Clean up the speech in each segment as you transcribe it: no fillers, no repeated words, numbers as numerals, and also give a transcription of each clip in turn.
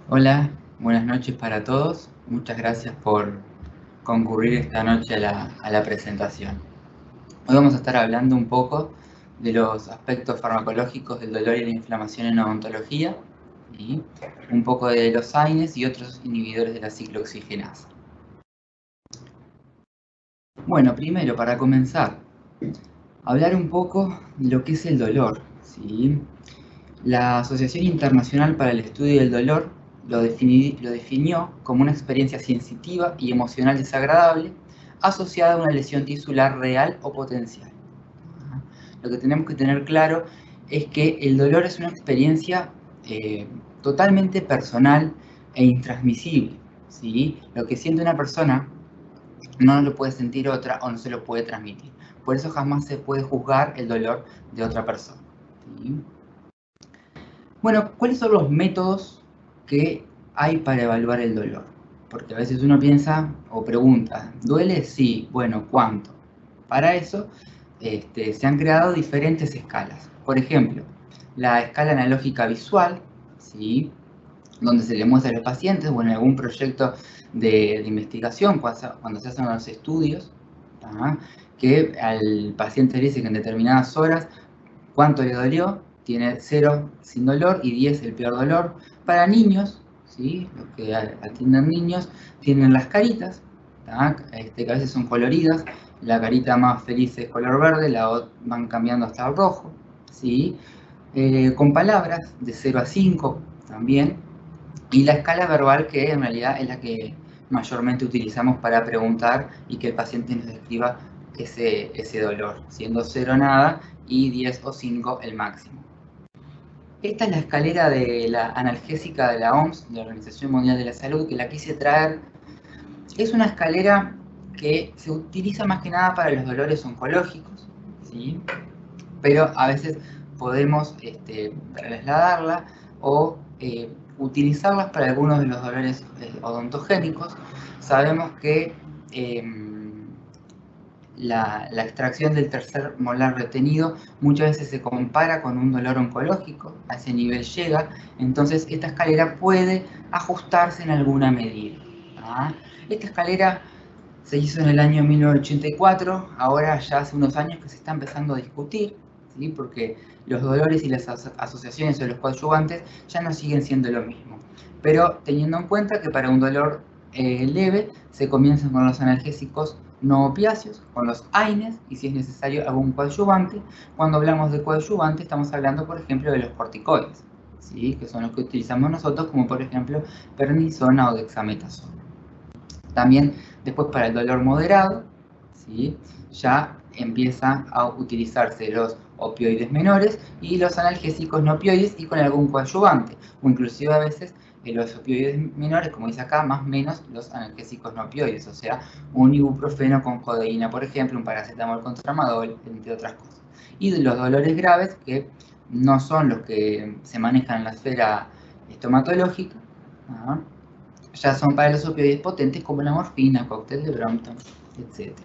Hola, buenas noches para todos. Muchas gracias por concurrir esta noche a la presentación. Hoy vamos a estar hablando un poco de los aspectos farmacológicos del dolor y la inflamación en odontología, y un poco de los AINES y otros inhibidores de la ciclooxigenasa. Bueno, primero, para comenzar, hablar un poco de lo que es el dolor, ¿sí? La Asociación Internacional para el Estudio del Dolor lo definió como una experiencia sensitiva y emocional desagradable asociada a una lesión tisular real o potencial. Lo que tenemos que tener claro es que el dolor es una experiencia totalmente personal e intransmisible, ¿sí? Lo que siente una persona no lo puede sentir otra o no se lo puede transmitir. Por eso jamás se puede juzgar el dolor de otra persona, ¿sí? Bueno, ¿cuáles son los métodos que hay para evaluar el dolor? Porque a veces uno piensa o pregunta, ¿duele? Sí, bueno, ¿cuánto? Para eso se han creado diferentes escalas. Por ejemplo, la escala analógica visual, ¿sí? Donde se le muestra a los pacientes o en algún proyecto de investigación, cuando se hacen los estudios, ¿tá? Que al paciente le dice que en determinadas horas cuánto le dolió, tiene 0 sin dolor y 10 el peor dolor. Para niños, ¿sí? Los que atienden niños, tienen las caritas, que a veces son coloridas, la carita más feliz es color verde, van cambiando hasta el rojo, ¿sí? Con palabras de 0 a 5 también, y la escala verbal, que en realidad es la que mayormente utilizamos para preguntar y que el paciente nos describa ese dolor, siendo 0 nada y 10 o 5 el máximo. Esta es la escalera de la analgésica de la OMS, de la Organización Mundial de la Salud, que la quise traer. Es una escalera que se utiliza más que nada para los dolores oncológicos, ¿sí? Pero a veces podemos trasladarla o utilizarlas para algunos de los dolores odontogénicos. Sabemos que la extracción del tercer molar retenido muchas veces se compara con un dolor oncológico, a ese nivel llega, entonces esta escalera puede ajustarse en alguna medida. Esta escalera se hizo en el año 1984, ahora ya hace unos años que se está empezando a discutir, ¿sí? Porque los dolores y las asociaciones o los coadyuvantes ya no siguen siendo lo mismo. Pero teniendo en cuenta que para un dolor leve se comienza con los analgésicos no opiáceos, con los AINES, y si es necesario algún coadyuvante. Cuando hablamos de coadyuvante estamos hablando, por ejemplo, de los corticoides, ¿sí? Que son los que utilizamos nosotros, como por ejemplo prednisona o dexametasona. También después para el dolor moderado, ¿sí? Ya empieza a utilizarse los opioides menores y los analgésicos no opioides y con algún coadyuvante, o inclusive a veces los opioides menores, como dice acá, más menos los analgésicos no opioides, o sea, un ibuprofeno con codeína, por ejemplo, un paracetamol con tramadol, entre otras cosas. Y de los dolores graves, que no son los que se manejan en la esfera estomatológica, ¿no? Ya son para los opioides potentes como la morfina, cóctel de Brompton, etc.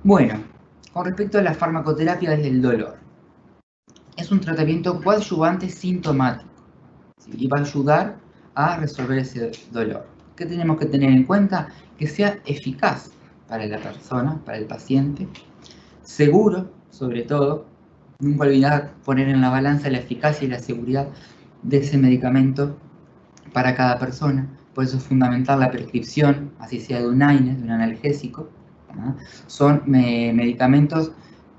Bueno, con respecto a la farmacoterapia desde el dolor, es un tratamiento coadyuvante sintomático, ¿sí? Y va a ayudar a resolver ese dolor. ¿Qué tenemos que tener en cuenta? Que sea eficaz para la persona, para el paciente, seguro, sobre todo. Nunca olvidar poner en la balanza la eficacia y la seguridad de ese medicamento para cada persona. Por eso es fundamental la prescripción, así sea de un AINES, de un analgésico. Son medicamentos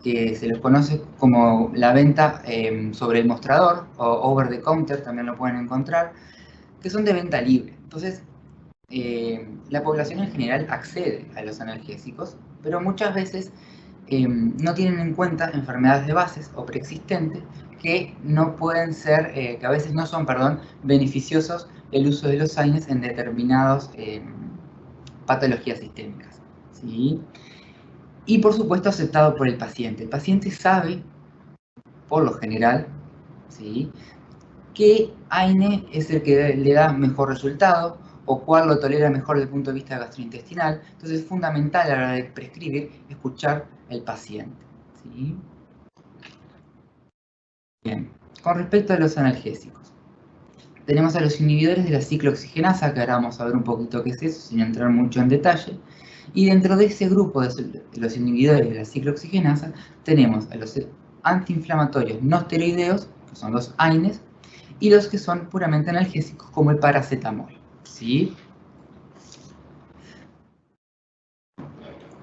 que se los conoce como la venta sobre el mostrador o over the counter, también lo pueden encontrar, que son de venta libre. Entonces, la población en general accede a los analgésicos, pero muchas veces no tienen en cuenta enfermedades de bases o preexistentes que no pueden ser, que a veces no son, perdón, beneficiosos el uso de los AINES en determinadas patologías sistémicas, ¿sí? Y por supuesto aceptado por el paciente. El paciente sabe, por lo general, ¿sí?, qué AINE es el que le da mejor resultado o cuál lo tolera mejor desde el punto de vista gastrointestinal. Entonces es fundamental a la hora de prescribir escuchar al paciente, ¿sí? Bien, con respecto a los analgésicos, tenemos a los inhibidores de la ciclooxigenasa, que ahora vamos a ver un poquito qué es eso, sin entrar mucho en detalle. Y dentro de ese grupo de los inhibidores de la ciclooxigenasa, tenemos a los antiinflamatorios no esteroideos, que son los AINES, y los que son puramente analgésicos, como el paracetamol, ¿sí?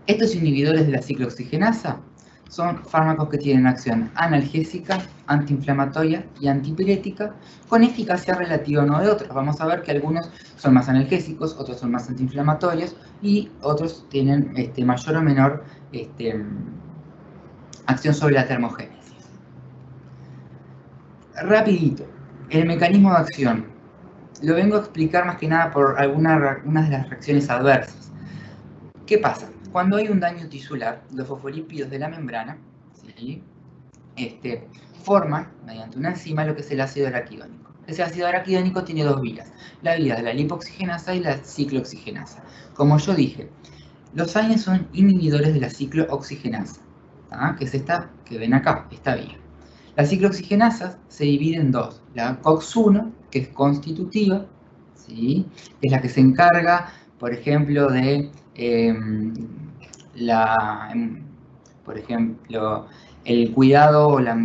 Estos inhibidores de la ciclooxigenasa son fármacos que tienen acción analgésica, antiinflamatoria y antipirética, con eficacia relativa uno de otros. Vamos a ver que algunos son más analgésicos, otros son más antiinflamatorios y otros tienen mayor o menor acción sobre la termogénesis. Rapidito, el mecanismo de acción. Lo vengo a explicar más que nada por algunas de las reacciones adversas. ¿Qué pasa? Cuando hay un daño tisular, los fosfolípidos de la membrana, ¿sí?, forman, mediante una enzima, lo que es el ácido araquidónico. Ese ácido araquidónico tiene dos vías, la vía de la lipoxigenasa y la ciclooxigenasa. Como yo dije, los AINES son inhibidores de la ciclooxigenasa, que es esta que ven acá, esta vía. La ciclooxigenasa se divide en dos, la COX-1, que es constitutiva, ¿sí?, que es la que se encarga, por ejemplo, de por ejemplo, el cuidado o la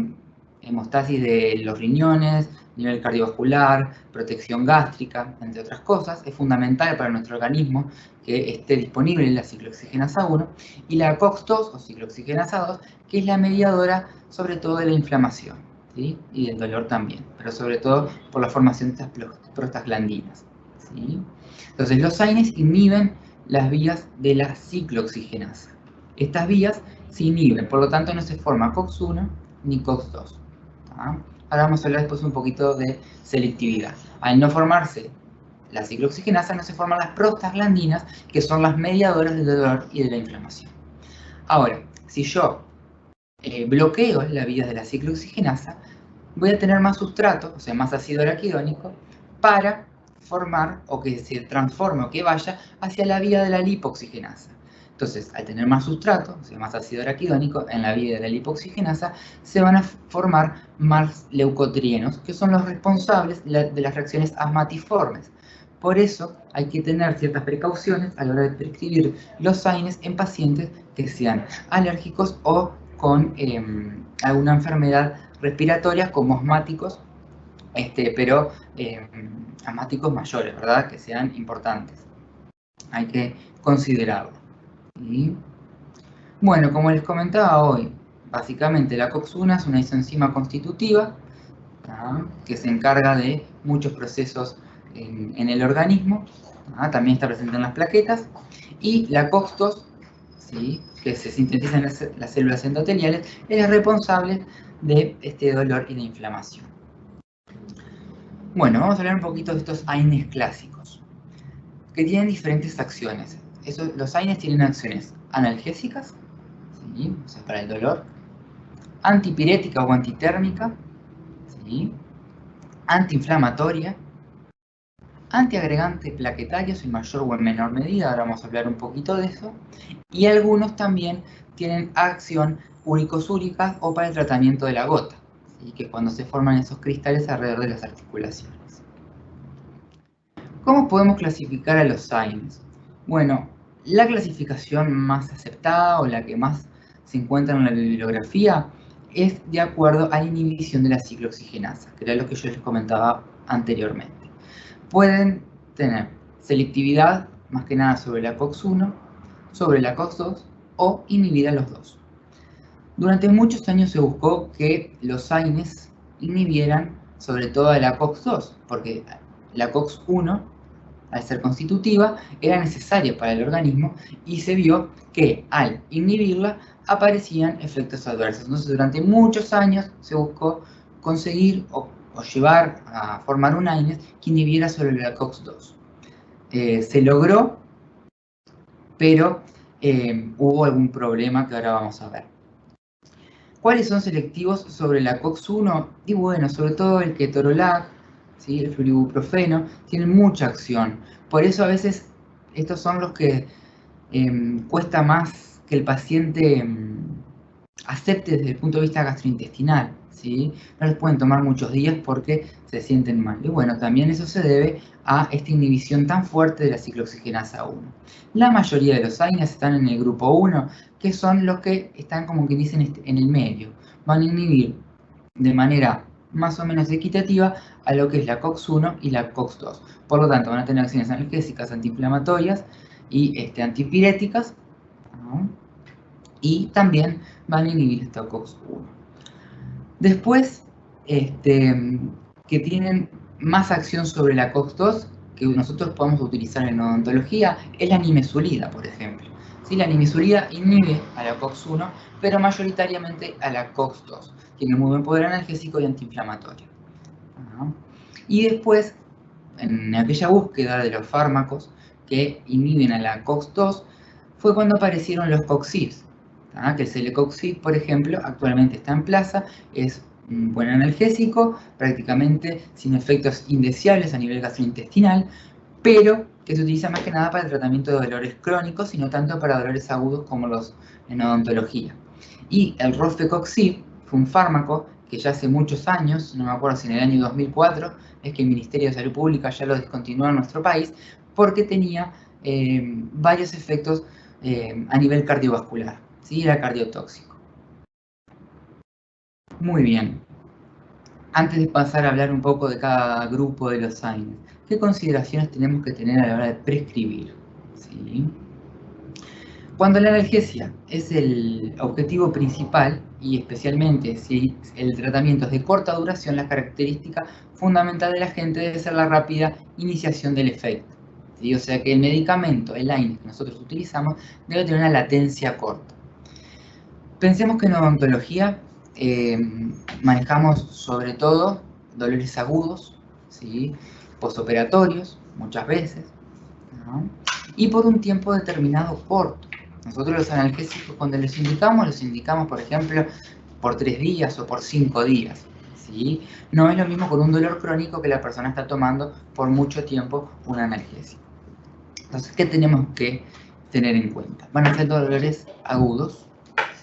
hemostasis de los riñones, nivel cardiovascular, protección gástrica, entre otras cosas. Es fundamental para nuestro organismo que esté disponible la ciclooxigenasa 1, y la COX-2 o ciclooxigenasa 2, que es la mediadora sobre todo de la inflamación, ¿sí?, y del dolor también, pero sobre todo por la formación de estas prostaglandinas, ¿sí? Entonces, los AINES inhiben las vías de la ciclooxigenasa. Estas vías se inhiben, por lo tanto no se forma COX-1 ni COX-2. Ahora vamos a hablar después un poquito de selectividad. Al no formarse la ciclooxigenasa, no se forman las prostaglandinas, que son las mediadoras del dolor y de la inflamación. Ahora, si yo bloqueo las vías de la ciclooxigenasa, voy a tener más sustrato, o sea, más ácido araquidónico, para formar o que se transforme o que vaya hacia la vía de la lipoxigenasa. Entonces, al tener más sustrato, o sea, más ácido araquidónico en la vía de la lipoxigenasa, se van a formar más leucotrienos, que son los responsables de las reacciones asmatiformes. Por eso hay que tener ciertas precauciones a la hora de prescribir los AINES en pacientes que sean alérgicos o con alguna enfermedad respiratoria, como asmáticos, pero asmáticos mayores, ¿verdad?, que sean importantes. Hay que considerarlo. ¿Sí? Bueno, como les comentaba hoy, básicamente la COX-1 es una isoenzima constitutiva, ¿tá?, que se encarga de muchos procesos en el organismo, ¿tá?, también está presente en las plaquetas, y la COX-2, ¿sí?, que se sintetiza en las células endoteliales, es responsable de este dolor y de inflamación. Bueno, vamos a hablar un poquito de estos AINES clásicos, que tienen diferentes acciones. Los AINES tienen acciones analgésicas, ¿sí?, o sea, para el dolor, antipirética o antitérmica, ¿sí?, antiinflamatoria, antiagregante plaquetarios en mayor o en menor medida, ahora vamos a hablar un poquito de eso, y algunos también tienen acción uricosúrica o para el tratamiento de la gota, ¿sí?, que es cuando se forman esos cristales alrededor de las articulaciones. ¿Cómo podemos clasificar a los AINES? Bueno, la clasificación más aceptada o la que más se encuentra en la bibliografía es de acuerdo a la inhibición de la ciclooxigenasa, que era lo que yo les comentaba anteriormente. Pueden tener selectividad, más que nada sobre la COX-1, sobre la COX-2 o inhibir a los dos. Durante muchos años se buscó que los AINES inhibieran sobre todo a la COX-2, porque la COX-1, al ser constitutiva, era necesaria para el organismo y se vio que al inhibirla aparecían efectos adversos. Entonces, durante muchos años se buscó conseguir o llevar a formar un AINES que inhibiera sobre la COX-2. Se logró, pero hubo algún problema que ahora vamos a ver. ¿Cuáles son selectivos sobre la COX-1? Y bueno, sobre todo el ketorolac, ¿sí?, el fluibuprofeno, tienen mucha acción. Por eso a veces estos son los que cuesta más que el paciente acepte desde el punto de vista gastrointestinal, ¿sí? No les pueden tomar muchos días porque se sienten mal. Y bueno, también eso se debe a esta inhibición tan fuerte de la ciclooxigenasa 1. La mayoría de los AINES están en el grupo 1, que son los que están como que dicen en el medio. Van a inhibir de manera más o menos equitativa a lo que es la COX-1 y la COX-2. Por lo tanto, van a tener acciones analgésicas, antiinflamatorias y antipiréticas, ¿no? Y también van a inhibir esta COX-1. Después, que tienen más acción sobre la COX-2 que nosotros podemos utilizar en odontología es la nimesulida, por ejemplo. ¿Sí? La nimesulida inhibe a la COX-1, pero mayoritariamente a la COX-2. Tiene muy buen poder analgésico y antiinflamatorio. ¿No? Y después, en aquella búsqueda de los fármacos que inhiben a la COX-2, fue cuando aparecieron los COXIBs. Que el Celecoxib, por ejemplo, actualmente está en plaza, es un buen analgésico, prácticamente sin efectos indeseables a nivel gastrointestinal, pero que se utiliza más que nada para el tratamiento de dolores crónicos y no tanto para dolores agudos como los en odontología. Y el Rofecoxib fue un fármaco que ya hace muchos años, no me acuerdo si en el año 2004, es que el Ministerio de Salud Pública ya lo descontinuó en nuestro país, porque tenía varios efectos a nivel cardiovascular, ¿sí? Era cardiotóxico. Muy bien. Antes de pasar a hablar un poco de cada grupo de los AINES, ¿qué consideraciones tenemos que tener a la hora de prescribir? ¿Sí? Cuando la analgesia es el objetivo principal, y especialmente si el tratamiento es de corta duración, la característica fundamental del agente debe ser la rápida iniciación del efecto. ¿Sí? O sea que el medicamento, el AINES que nosotros utilizamos, debe tener una latencia corta. Pensemos que en odontología manejamos sobre todo dolores agudos, ¿sí? Postoperatorios, muchas veces, ¿no? Y por un tiempo determinado corto. Nosotros los analgésicos cuando los indicamos, por ejemplo, por 3 días o por 5 días. ¿Sí? No es lo mismo con un dolor crónico que la persona está tomando por mucho tiempo un analgésico. Entonces, ¿qué tenemos que tener en cuenta? Van a ser dolores agudos,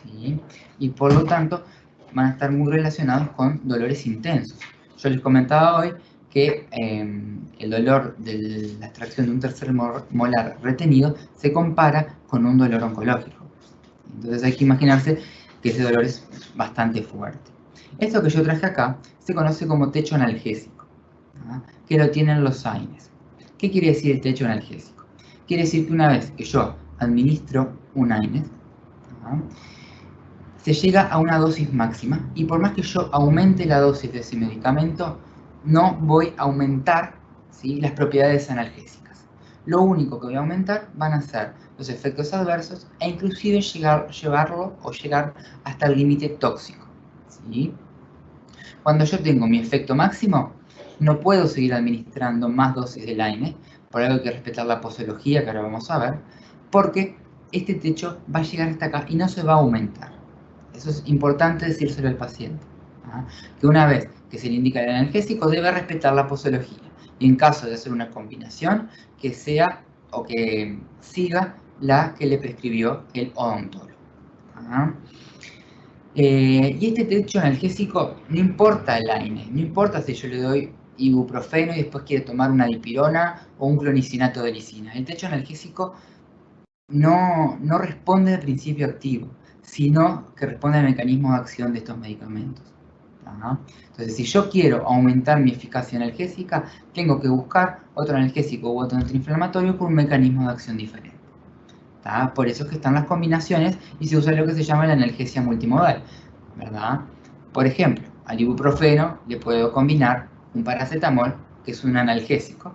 ¿sí? Y por lo tanto van a estar muy relacionados con dolores intensos. Yo les comentaba hoy que el dolor de la extracción de un tercer molar retenido se compara con un dolor oncológico. Entonces hay que imaginarse que ese dolor es bastante fuerte. Esto que yo traje acá se conoce como techo analgésico, ¿no? Que lo tienen los AINES. ¿Qué quiere decir el techo analgésico? Quiere decir que una vez que yo administro un AINES, ¿no? Se llega a una dosis máxima y por más que yo aumente la dosis de ese medicamento, no voy a aumentar, ¿sí?, las propiedades analgésicas. Lo único que voy a aumentar van a ser los efectos adversos e inclusive llegar hasta el límite tóxico, ¿sí? Cuando yo tengo mi efecto máximo, no puedo seguir administrando más dosis del AINE, por algo hay que respetar la posología, que ahora vamos a ver, porque este techo va a llegar hasta acá y no se va a aumentar. Eso es importante decírselo al paciente, ¿ah? Que una vez que se le indica el analgésico debe respetar la posología y en caso de hacer una combinación que sea o que siga la que le prescribió el odontólogo. ¿Ah? Y este techo analgésico no importa el AINE, no importa si yo le doy ibuprofeno y después quiere tomar una dipirona o un clonicinato de lisina. El techo analgésico no responde al principio activo, sino que responde al mecanismo de acción de estos medicamentos. ¿Ah? Entonces, si yo quiero aumentar mi eficacia analgésica, tengo que buscar otro analgésico u otro antiinflamatorio con un mecanismo de acción diferente. ¿Tá? Por eso es que están las combinaciones y se usa lo que se llama la analgesia multimodal, ¿verdad? Por ejemplo, al ibuprofeno le puedo combinar un paracetamol, que es un analgésico,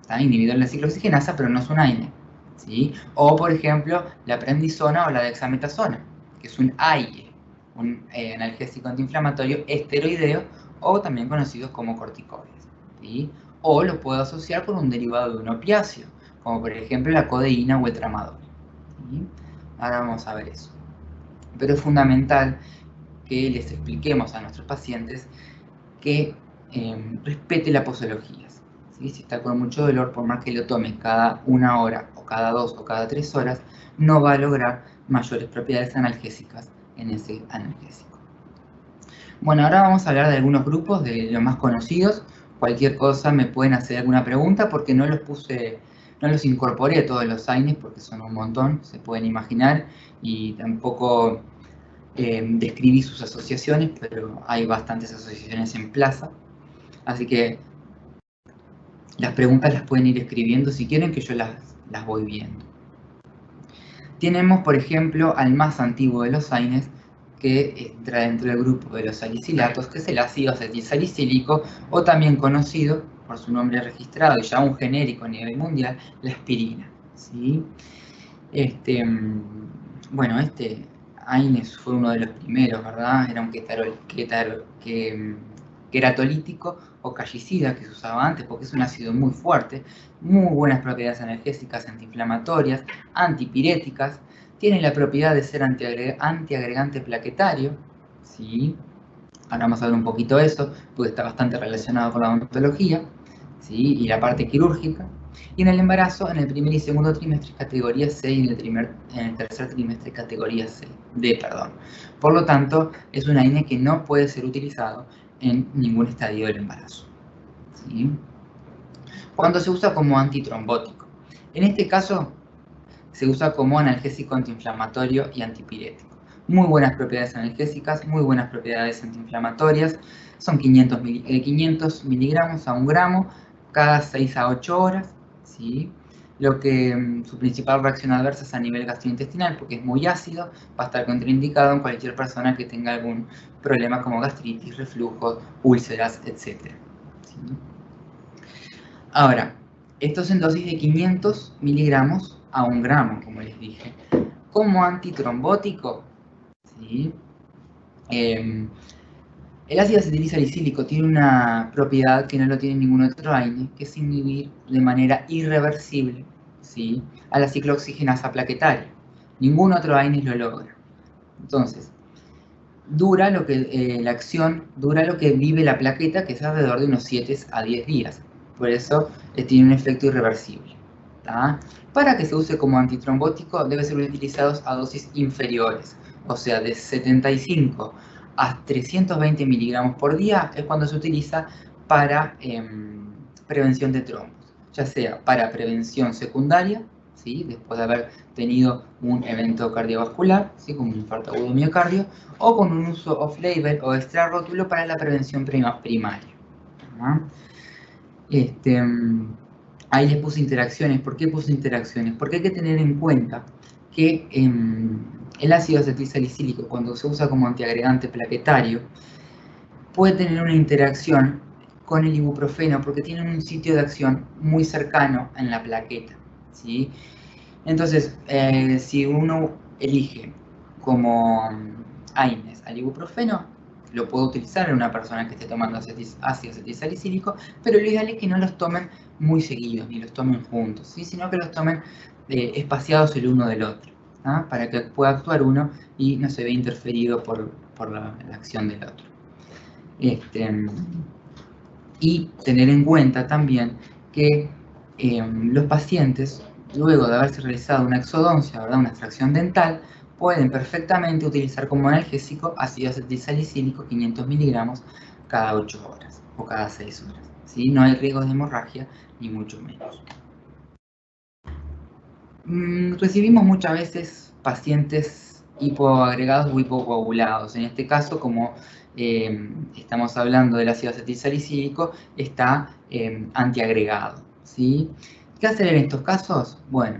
¿tá? Inhibidor de la ciclooxigenasa, pero no es un AINE, ¿sí? O, por ejemplo, la prednisona o la dexametasona, que es un AIE, un analgésico antiinflamatorio esteroideo, o también conocidos como corticoides, ¿sí? O lo puedo asociar con un derivado de un opiáceo, como por ejemplo la codeína o el tramadol. ¿Sí? Ahora vamos a ver eso. Pero es fundamental que les expliquemos a nuestros pacientes que respete la posología. ¿Sí? Si está con mucho dolor, por más que lo tome cada 1 hora o cada 2 o cada 3 horas, no va a lograr mayores propiedades analgésicas en ese analgésico. Bueno, ahora vamos a hablar de algunos grupos, de los más conocidos. Cualquier cosa me pueden hacer alguna pregunta porque no los incorporé a todos los AINES porque son un montón, se pueden imaginar, y tampoco describí sus asociaciones, pero hay bastantes asociaciones en Plaza. Así que las preguntas las pueden ir escribiendo si quieren, que yo las voy viendo. Tenemos, por ejemplo, al más antiguo de los AINES, que entra dentro del grupo de los salicilatos, que es el ácido acetilsalicílico, o también conocido por su nombre registrado y ya un genérico a nivel mundial, la aspirina. ¿Sí? Bueno, este AINES fue uno de los primeros, ¿verdad? Era un queratolítico o callicida que se usaba antes porque es un ácido muy fuerte, muy buenas propiedades analgésicas, antiinflamatorias, antipiréticas, tiene la propiedad de ser antiagregante plaquetario, ¿sí? Ahora vamos a ver un poquito eso, porque está bastante relacionado con la odontología, ¿sí? Y la parte quirúrgica. Y en el embarazo, en el primer y segundo trimestre, categoría C, y en el tercer trimestre, categoría D. Por lo tanto, es un AINE que no puede ser utilizado en ningún estadio del embarazo, ¿sí? Cuando se usa como antitrombótico. En este caso, se usa como analgésico antiinflamatorio y antipirético. Muy buenas propiedades analgésicas, muy buenas propiedades antiinflamatorias. Son 500 miligramos a 1 gramo cada 6 a 8 horas. ¿Sí? Su principal reacción adversa es a nivel gastrointestinal porque es muy ácido, va a estar contraindicado en cualquier persona que tenga algún problema como gastritis, reflujo, úlceras, etc. ¿Sí? Ahora, esto es en dosis de 500 miligramos a 1 gramo, como les dije. Como antitrombótico, ¿sí? El ácido acetilsalicílico tiene una propiedad que no lo tiene ningún otro AINE, que es inhibir de manera irreversible, ¿sí?, a la ciclooxigenasa plaquetaria. Ningún otro AINE lo logra. Entonces, la acción dura lo que vive la plaqueta, que es alrededor de unos 7 a 10 días. Por eso tiene un efecto irreversible. ¿Tá? Para que se use como antitrombótico debe ser utilizado a dosis inferiores, o sea, de 75 a 320 miligramos por día es cuando se utiliza para prevención de trombos, ya sea para prevención secundaria, ¿sí?, después de haber tenido un evento cardiovascular, ¿sí?, como un infarto agudo de miocardio, o con un uso off-label o extrarrótulo para la prevención primaria. Ahí les puse interacciones. ¿Por qué puse interacciones? Porque hay que tener en cuenta que el ácido acetilsalicílico, cuando se usa como antiagregante plaquetario, puede tener una interacción con el ibuprofeno porque tienen un sitio de acción muy cercano en la plaqueta, ¿sí? Entonces, si uno elige como AINES al ibuprofeno, lo puedo utilizar en una persona que esté tomando ácido acetilsalicílico, pero lo ideal es que no los tomen muy seguidos, ni los tomen juntos, ¿sí?, sino que los tomen espaciados el uno del otro, ¿ah?, para que pueda actuar uno y no se vea interferido por la acción del otro. Y tener en cuenta también que los pacientes, luego de haberse realizado una exodoncia, ¿verdad?, una extracción dental, pueden perfectamente utilizar como analgésico ácido acetilsalicílico 500 miligramos cada 8 horas o cada 6 horas. ¿Sí? No hay riesgos de hemorragia, ni mucho menos. Recibimos muchas veces pacientes hipoagregados o hipocoagulados. En este caso, como estamos hablando del ácido acetilsalicílico, está antiagregado, ¿sí? ¿Qué hacer en estos casos? Bueno,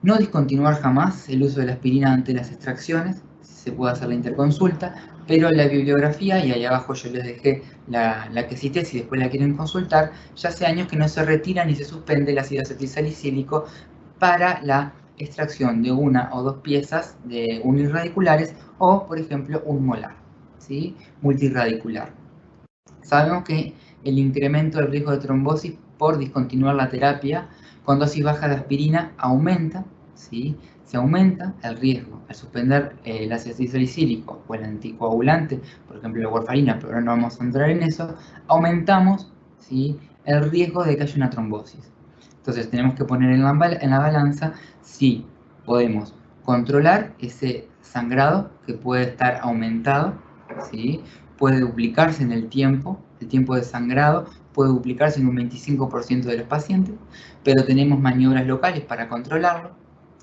no discontinuar jamás el uso de la aspirina ante las extracciones, se puede hacer la interconsulta, pero la bibliografía, y ahí abajo yo les dejé la que cité, si después la quieren consultar, ya hace años que no se retira ni se suspende el ácido acetilsalicílico para la extracción de una o dos piezas de unirradiculares o, por ejemplo, un molar, ¿sí?, multiradicular. Sabemos que el incremento del riesgo de trombosis por discontinuar la terapia con dosis baja de aspirina aumenta, ¿sí? Se aumenta el riesgo al suspender el ácido acetilsalicílico o el anticoagulante, por ejemplo la warfarina, pero no vamos a entrar en eso, aumentamos, ¿sí?, el riesgo de que haya una trombosis. Entonces tenemos que poner en la balanza si podemos controlar ese sangrado que puede estar aumentado, ¿sí?, puede duplicarse en el tiempo de sangrado puede duplicarse en un 25% de los pacientes, pero tenemos maniobras locales para controlarlo,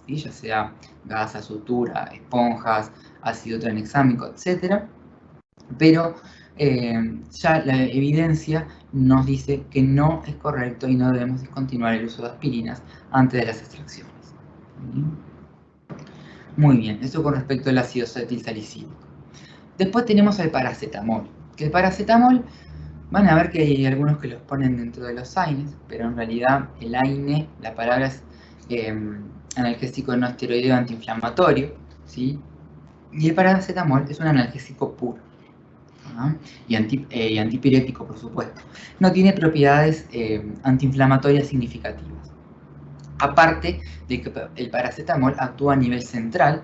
¿sí? Ya sea gasa, sutura, esponjas, ácido tranexámico, etc. Pero ya la evidencia nos dice que no es correcto y no debemos discontinuar el uso de aspirinas antes de las extracciones. ¿Sí? Muy bien, eso con respecto al ácido acetilsalicílico. Después tenemos el paracetamol. Que el paracetamol, van a ver que hay algunos que los ponen dentro de los AINES, pero en realidad el AINE, la palabra es analgésico no esteroideo antiinflamatorio, ¿sí? Y el paracetamol es un analgésico puro. Y antipirético, por supuesto. No tiene propiedades antiinflamatorias significativas. Aparte de que el paracetamol actúa a nivel central,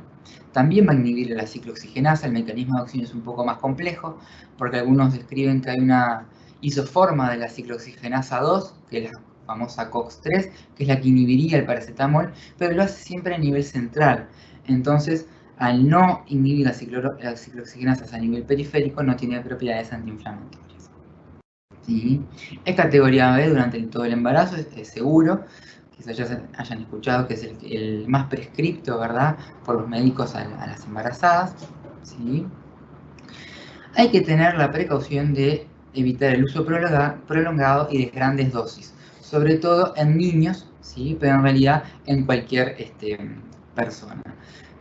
también va a inhibir la ciclooxigenasa. El mecanismo de acción es un poco más complejo, porque algunos describen que hay una isoforma de la ciclooxigenasa 2, que es la famosa COX-3, que es la que inhibiría el paracetamol, pero lo hace siempre a nivel central. Entonces, al no inhibir las ciclooxigenasas a nivel periférico, no tiene propiedades antiinflamatorias. ¿Sí? Es categoría B durante todo el embarazo, es seguro. Quizás ya hayan escuchado que es el más prescripto, ¿verdad?, por los médicos a las embarazadas. ¿Sí? Hay que tener la precaución de evitar el uso prolongado y de grandes dosis, sobre todo en niños, ¿sí?, pero en realidad en cualquier persona.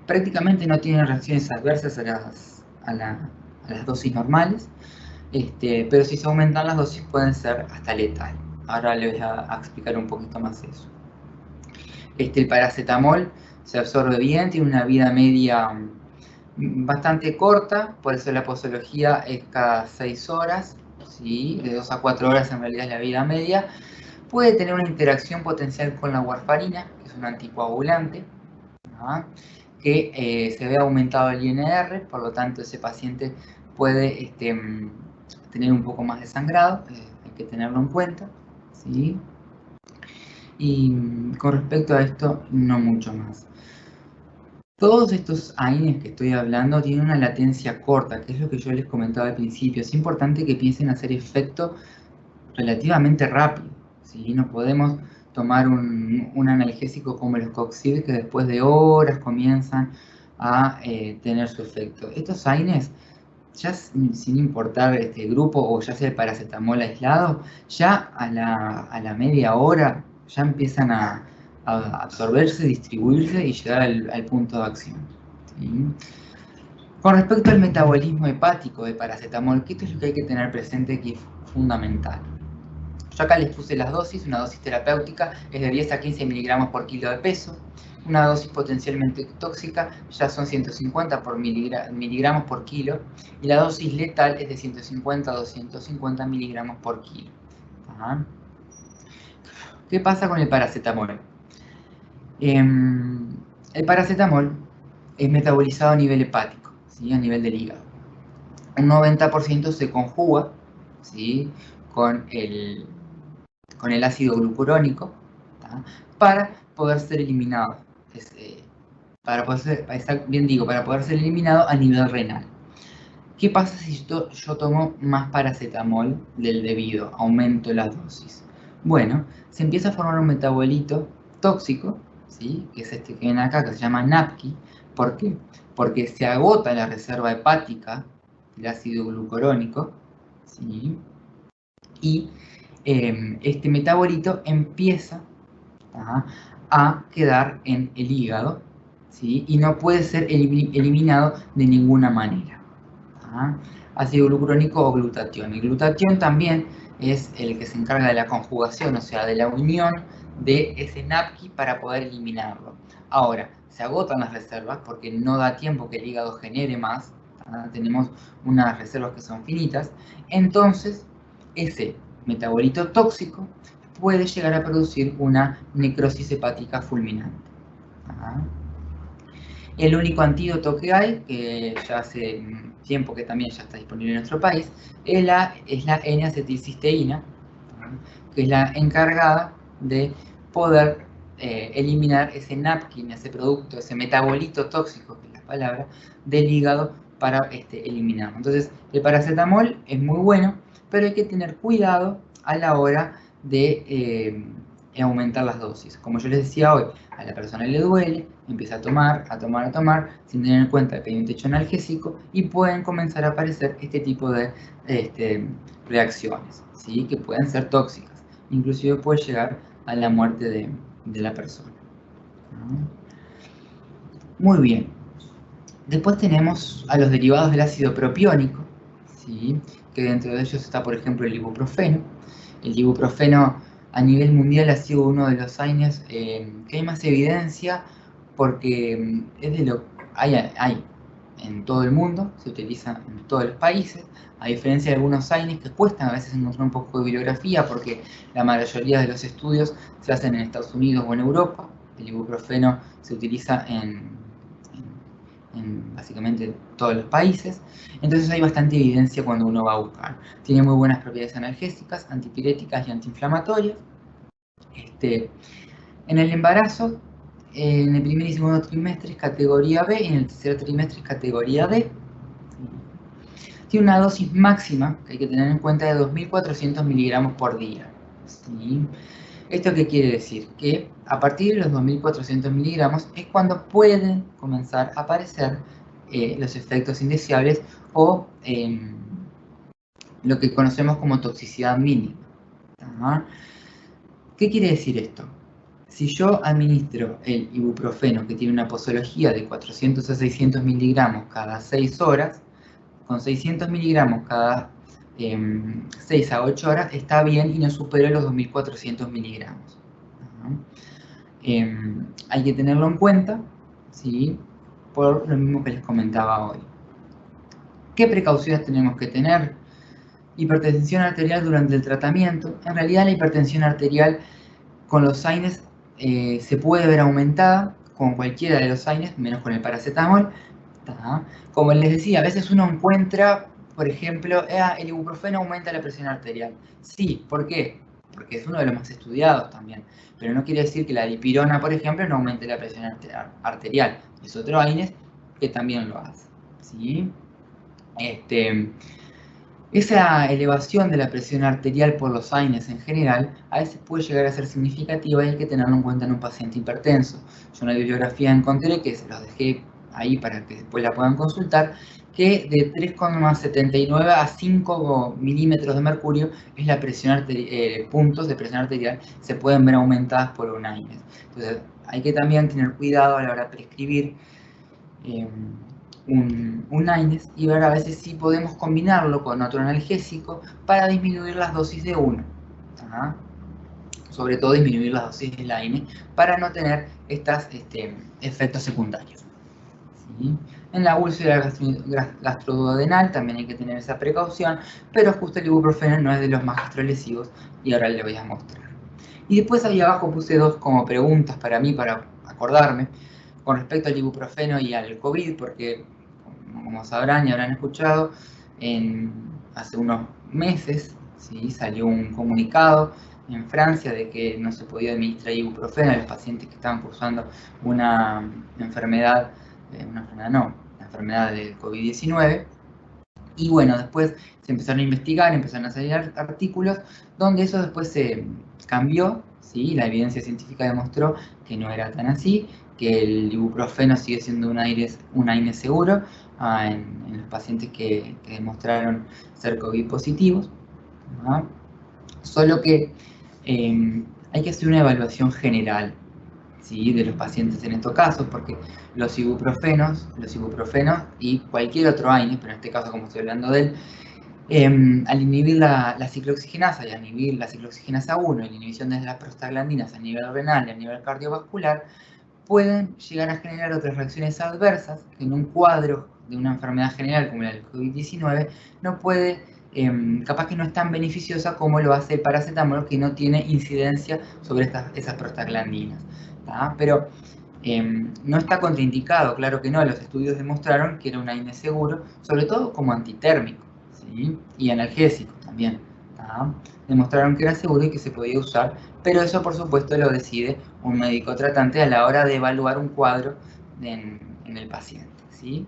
Prácticamente no tienen reacciones adversas a las dosis normales, pero si se aumentan las dosis pueden ser hasta letales. Ahora les voy a explicar un poquito más eso. El paracetamol se absorbe bien, tiene una vida media bastante corta, por eso la posología es cada 6 horas, ¿sí? De 2 a 4 horas en realidad es la vida media. Puede tener una interacción potencial con la warfarina, que es un anticoagulante, ¿no?, que se ve aumentado el INR, por lo tanto ese paciente puede tener un poco más de sangrado, hay que tenerlo en cuenta, ¿sí? Y con respecto a esto, no mucho más. Todos estos AINES que estoy hablando tienen una latencia corta, que es lo que yo les comentaba al principio. Es importante que piensen hacer efecto relativamente rápido, ¿sí? No podemos tomar un analgésico como el Coxib, que después de horas comienzan a tener su efecto. Estos AINES, ya sin importar este grupo o ya sea el paracetamol aislado, ya a la media hora ya empiezan a absorberse, distribuirse y llegar al punto de acción, ¿sí? Con respecto al metabolismo hepático de paracetamol, que esto es lo que hay que tener presente, que es fundamental. Yo acá les puse las dosis. Una dosis terapéutica es de 10 a 15 miligramos por kilo de peso. Una dosis potencialmente tóxica ya son 150 miligramos por kilo. Y la dosis letal es de 150 a 250 miligramos por kilo. ¿Ah? ¿Qué pasa con el paracetamol? El paracetamol es metabolizado a nivel hepático, ¿sí?, a nivel del hígado. Un 90% se conjuga, ¿sí?, con el ácido glucurónico, ¿tá?, para poder ser eliminado. Para poder ser eliminado a nivel renal. ¿Qué pasa si yo tomo más paracetamol del debido? Aumento las dosis. Bueno, se empieza a formar un metabolito tóxico, ¿sí?, que es este que ven acá, que se llama NAPQI. ¿Por qué? Porque se agota la reserva hepática del ácido glucurónico, ¿sí?, y este metabolito empieza a quedar en el hígado, ¿sí?, y no puede ser eliminado de ninguna manera. Ácido glucurónico o glutatión. El glutatión también es el que se encarga de la conjugación, o sea, de la unión de ese NAPQI para poder eliminarlo. Ahora, se agotan las reservas porque no da tiempo que el hígado genere más. Tenemos unas reservas que son finitas. Entonces, ese metabolito tóxico puede llegar a producir una necrosis hepática fulminante. El único antídoto que hay, que ya hace tiempo que también ya está disponible en nuestro país, es la N-acetilcisteína, que es la encargada de poder eliminar ese napkin, ese producto, ese metabolito tóxico, que es la palabra, del hígado para eliminarlo. Entonces, el paracetamol es muy bueno, pero hay que tener cuidado a la hora de aumentar las dosis. Como yo les decía hoy, a la persona le duele, empieza a tomar, sin tener en cuenta que hay un techo analgésico y pueden comenzar a aparecer este tipo de reacciones, ¿sí? Que pueden ser tóxicas. Inclusive puede llegar a la muerte de la persona. Muy bien. Después tenemos a los derivados del ácido propiónico, ¿sí? Que dentro de ellos está, por ejemplo, el ibuprofeno. El ibuprofeno a nivel mundial ha sido uno de los AINES que hay más evidencia porque es de lo hay en todo el mundo, se utiliza en todos los países, a diferencia de algunos AINES que cuestan a veces encontrar un poco de bibliografía porque la mayoría de los estudios se hacen en Estados Unidos o en Europa. El ibuprofeno se utiliza en básicamente todos los países, entonces hay bastante evidencia cuando uno va a buscar. Tiene muy buenas propiedades analgésicas, antipiréticas y antiinflamatorias. En el embarazo, en el primer y segundo trimestre es categoría B y en el tercer trimestre es categoría D. Tiene una dosis máxima que hay que tener en cuenta de 2.400 miligramos por día. ¿Sí? ¿Esto qué quiere decir? Que a partir de los 2.400 miligramos es cuando pueden comenzar a aparecer los efectos indeseables o lo que conocemos como toxicidad mínima. ¿Ah? ¿Qué quiere decir esto? Si yo administro el ibuprofeno, que tiene una posología de 400 a 600 miligramos cada 6 horas, con 600 miligramos cada 6 a 8 horas, está bien y no supera los 2.400 miligramos. Hay que tenerlo en cuenta, ¿sí? Por lo mismo que les comentaba hoy. ¿Qué precauciones tenemos que tener? Hipertensión arterial durante el tratamiento. En realidad la hipertensión arterial con los AINES se puede ver aumentada con cualquiera de los AINES, menos con el paracetamol. Como les decía, a veces uno encuentra, por ejemplo, el ibuprofeno aumenta la presión arterial. Sí, ¿por qué? Porque es uno de los más estudiados también. Pero no quiere decir que la dipirona, por ejemplo, no aumente la presión arterial. Es otro AINES que también lo hace. ¿Sí? Esa elevación de la presión arterial por los AINES en general a veces puede llegar a ser significativa y hay que tenerlo en cuenta en un paciente hipertenso. Yo en la bibliografía encontré, que se los dejé ahí para que después la puedan consultar, que de 3,79 a 5 milímetros de mercurio es la presión puntos de presión arterial se pueden ver aumentadas por un AINES. Entonces hay que también tener cuidado a la hora de prescribir un AINES y ver a veces si podemos combinarlo con otro analgésico para disminuir las dosis de uno. Sobre todo disminuir las dosis del AINES para no tener estos efectos secundarios. ¿Sí? En la úlcera gastroduodenal también hay que tener esa precaución, pero justo el ibuprofeno no es de los más gastrolesivos y ahora le voy a mostrar. Y después ahí abajo puse dos como preguntas para mí, para acordarme, con respecto al ibuprofeno y al COVID, porque como sabrán y habrán escuchado, hace unos meses ¿sí? Salió un comunicado en Francia de que no se podía administrar ibuprofeno a los pacientes que estaban cursando una enfermedad del COVID-19. Y bueno, después se empezaron a investigar, empezaron a salir artículos donde eso después se cambió, ¿sí? La evidencia científica demostró que no era tan así, que el ibuprofeno sigue siendo un AINES seguro en los pacientes que demostraron ser COVID positivos. ¿No? Solo que hay que hacer una evaluación general, ¿sí? De los pacientes en estos casos, porque los ibuprofenos y cualquier otro AINES, pero en este caso como estoy hablando de él, al inhibir la ciclooxigenasa y al inhibir la ciclooxigenasa 1 y la inhibición de las prostaglandinas a nivel renal y a nivel cardiovascular, pueden llegar a generar otras reacciones adversas que en un cuadro de una enfermedad general como la del COVID-19 no puede, capaz que no es tan beneficiosa como lo hace el paracetamol, que no tiene incidencia sobre esas prostaglandinas. Pero no está contraindicado, claro que no, los estudios demostraron que era un AINES seguro, sobre todo como antitérmico, ¿sí? Y analgésico también. Demostraron que era seguro y que se podía usar, pero eso por supuesto lo decide un médico tratante a la hora de evaluar un cuadro en el paciente, ¿sí?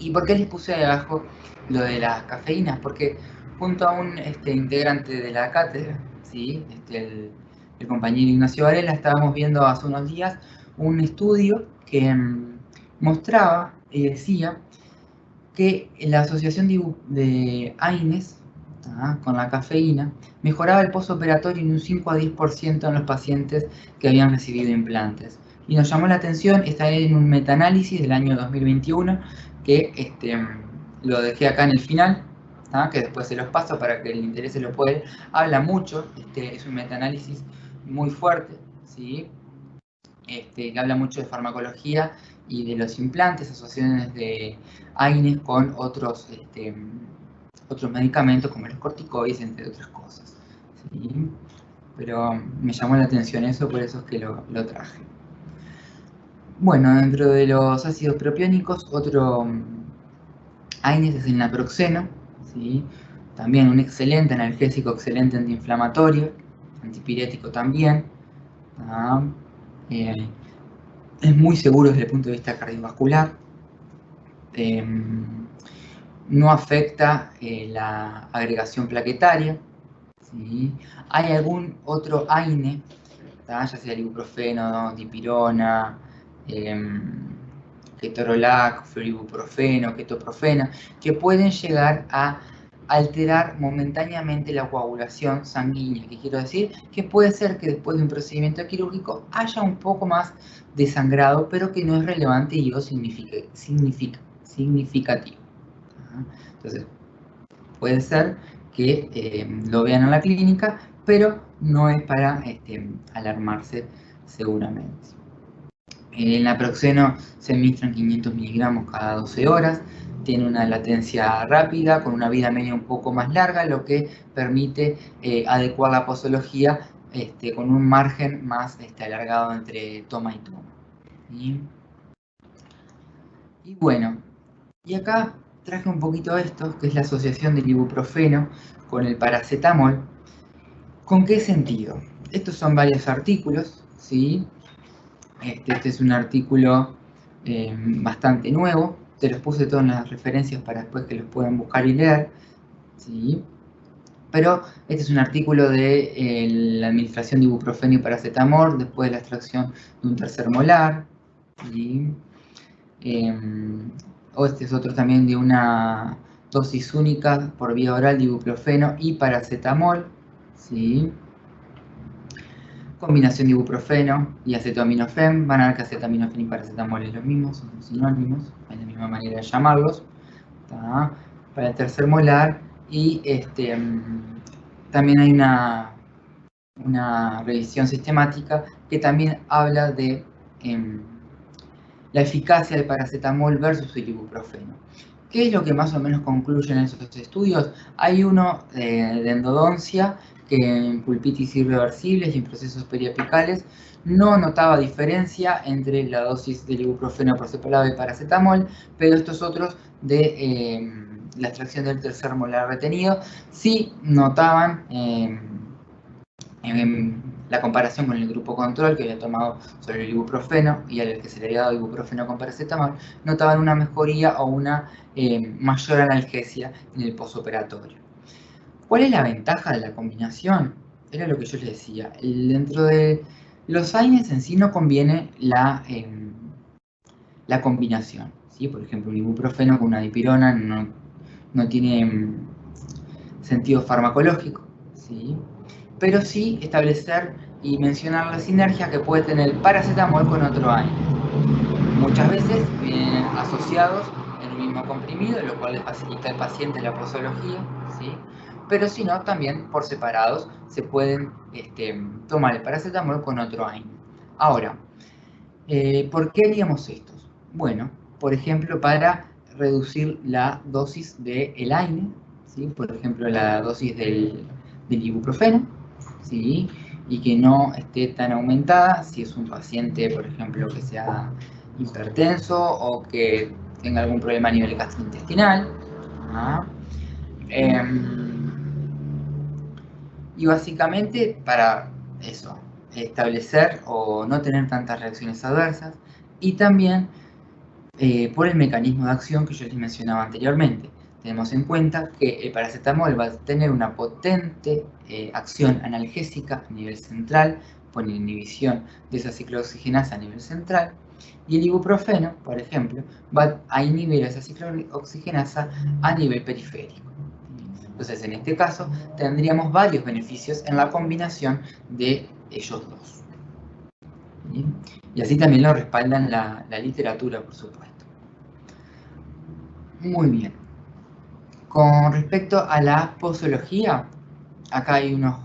¿Y por qué les puse abajo lo de las cafeínas? Porque junto a un integrante de la cátedra, ¿sí? El compañero Ignacio Varela, estábamos viendo hace unos días un estudio que mostraba y decía que la asociación de AINES con la cafeína mejoraba el postoperatorio en un 5 a 10% en los pacientes que habían recibido implantes. Y nos llamó la atención, está en un metaanálisis del año 2021, que lo dejé acá en el final, que después se los paso para que el interés se lo puede. Habla mucho, es un metaanálisis muy fuerte, ¿sí? Que habla mucho de farmacología y de los implantes, asociaciones de AINES con otros medicamentos como los corticoides, entre otras cosas. ¿Sí? Pero me llamó la atención eso, por eso es que lo traje. Bueno, dentro de los ácidos propiónicos, otro AINES es el naproxeno, ¿sí? También un excelente analgésico, excelente antiinflamatorio, antipirético también. Es muy seguro desde el punto de vista cardiovascular. No afecta la agregación plaquetaria. ¿Sí? Hay algún otro AINE, ya sea el ibuprofeno, dipirona, ketorolac, floribuprofeno, ketoprofeno, que pueden llegar a alterar momentáneamente la coagulación sanguínea, que quiero decir que puede ser que después de un procedimiento quirúrgico haya un poco más de sangrado, pero que no es relevante y o significativo. Entonces, puede ser que lo vean en la clínica, pero no es para alarmarse seguramente. El naproxeno se administra 500 miligramos cada 12 horas, tiene una latencia rápida, con una vida media un poco más larga, lo que permite adecuar la posología con un margen más alargado entre toma y toma. Y bueno, y acá traje un poquito esto, que es la asociación del ibuprofeno con el paracetamol. ¿Con qué sentido? Estos son varios artículos, ¿sí? Este es un artículo bastante nuevo, te los puse todas las referencias para después que los puedan buscar y leer, ¿sí? Pero este es un artículo de la administración de ibuprofeno y paracetamol después de la extracción de un tercer molar, ¿sí? O este es otro también de una dosis única por vía oral de ibuprofeno y paracetamol, ¿sí? Combinación de ibuprofeno y acetaminofén. Van a ver que acetaminofén y paracetamol es lo mismo, son sinónimos, es la misma manera de llamarlos. ¿Tá? Para el tercer molar. Y también hay una revisión sistemática que también habla de la eficacia del paracetamol versus el ibuprofeno. ¿Qué es lo que más o menos concluyen esos estudios? Hay uno de endodoncia que en pulpitis irreversibles y en procesos periapicales no notaba diferencia entre la dosis del ibuprofeno por separado y paracetamol, pero estos otros de la extracción del tercer molar retenido sí notaban la comparación con el grupo control que había tomado sobre el ibuprofeno y al que se le había dado ibuprofeno con paracetamol, notaban una mejoría o una mayor analgesia en el postoperatorio. ¿Cuál es la ventaja de la combinación? Era lo que yo les decía. Dentro de los AINES en sí no conviene la combinación. ¿Sí? Por ejemplo, un ibuprofeno con una dipirona no tiene sentido farmacológico. ¿Sí? Pero sí establecer y mencionar la sinergia que puede tener el paracetamol con otro AINE. Muchas veces vienen asociados en un mismo comprimido, lo cual le facilita al paciente la posología, ¿sí? Pero si no, también por separados se pueden tomar el paracetamol con otro AINE. Ahora, ¿por qué haríamos estos? Bueno, por ejemplo, para reducir la dosis del AINE, ¿sí? Por ejemplo, la dosis del ibuprofeno, ¿sí? Y que no esté tan aumentada si es un paciente, por ejemplo, que sea hipertenso o que tenga algún problema a nivel gastrointestinal. Y básicamente para eso, establecer o no tener tantas reacciones adversas y también por el mecanismo de acción que yo les mencionaba anteriormente. Tenemos en cuenta que el paracetamol va a tener una potente acción analgésica a nivel central, por inhibición de esa ciclooxigenasa a nivel central, y el ibuprofeno, por ejemplo, va a inhibir esa ciclooxigenasa a nivel periférico. Entonces, en este caso, tendríamos varios beneficios en la combinación de ellos dos. ¿Bien? Y así también lo respaldan la literatura, por supuesto. Muy bien. Con respecto a la posología, acá hay unos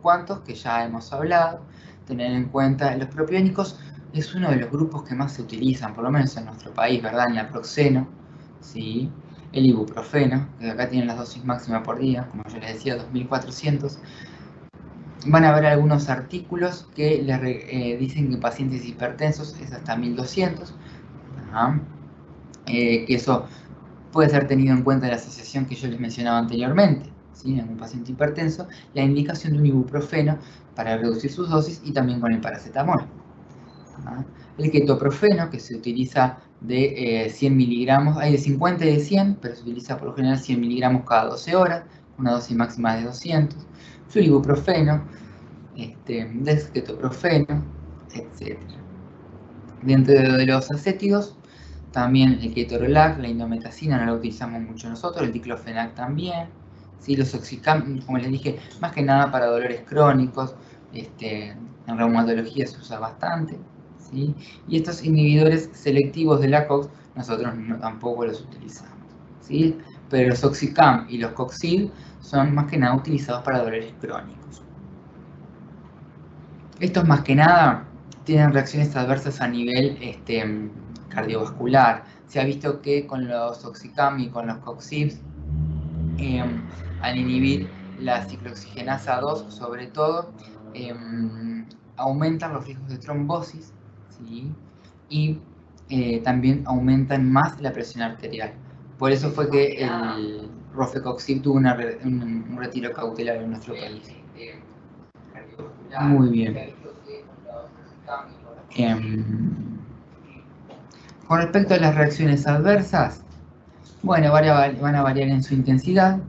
cuantos que ya hemos hablado. Tener en cuenta, los propiónicos es uno de los grupos que más se utilizan, por lo menos en nuestro país, ¿verdad? El naproxeno, ¿sí? El ibuprofeno, que acá tienen las dosis máximas por día, como yo les decía, 2400. Van a haber algunos artículos que les dicen que pacientes hipertensos es hasta 1200. Que eso puede ser tenido en cuenta en la asociación que yo les mencionaba anteriormente, ¿sí? En un paciente hipertenso, la indicación de un ibuprofeno para reducir sus dosis y también con el paracetamol. El ketoprofeno, que se utiliza de 100 miligramos, hay de 50 y de 100, pero se utiliza por lo general 100 miligramos cada 12 horas, una dosis máxima de 200. Su ibuprofeno, desketoprofeno, etc. Dentro de los acétidos, también el ketorolac, la indometacina no la utilizamos mucho nosotros, el diclofenac también. ¿Sí? Los oxicam, como les dije, más que nada para dolores crónicos, en reumatología se usa bastante. ¿Sí? Y estos inhibidores selectivos de la COX nosotros tampoco los utilizamos. ¿Sí? Pero los oxicam y los coxib son más que nada utilizados para dolores crónicos. Estos más que nada tienen reacciones adversas a nivel cardiovascular. Se ha visto que con los oxicam y con los coxibs, al inhibir la ciclooxigenasa 2, sobre todo, aumentan los riesgos de trombosis, ¿sí? Y también aumentan más la presión arterial. Por eso fue que el rofecoxib tuvo un retiro cautelar en nuestro país. Muy bien. Con respecto a las reacciones adversas, bueno, van a variar en su intensidad,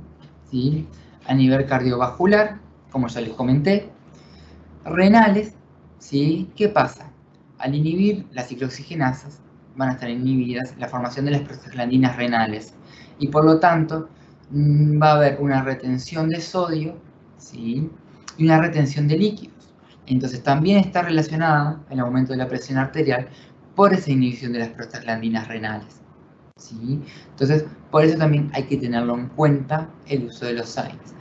¿sí? A nivel cardiovascular, como ya les comenté. Renales, ¿sí? ¿Qué pasa? Al inhibir las ciclooxigenasas, van a estar inhibidas la formación de las prostaglandinas renales y por lo tanto va a haber una retención de sodio, ¿sí? Y una retención de líquidos. Entonces también está relacionada el aumento de la presión arterial por esa inhibición de las prostaglandinas renales, ¿sí? Entonces, por eso también hay que tenerlo en cuenta el uso de los AINES.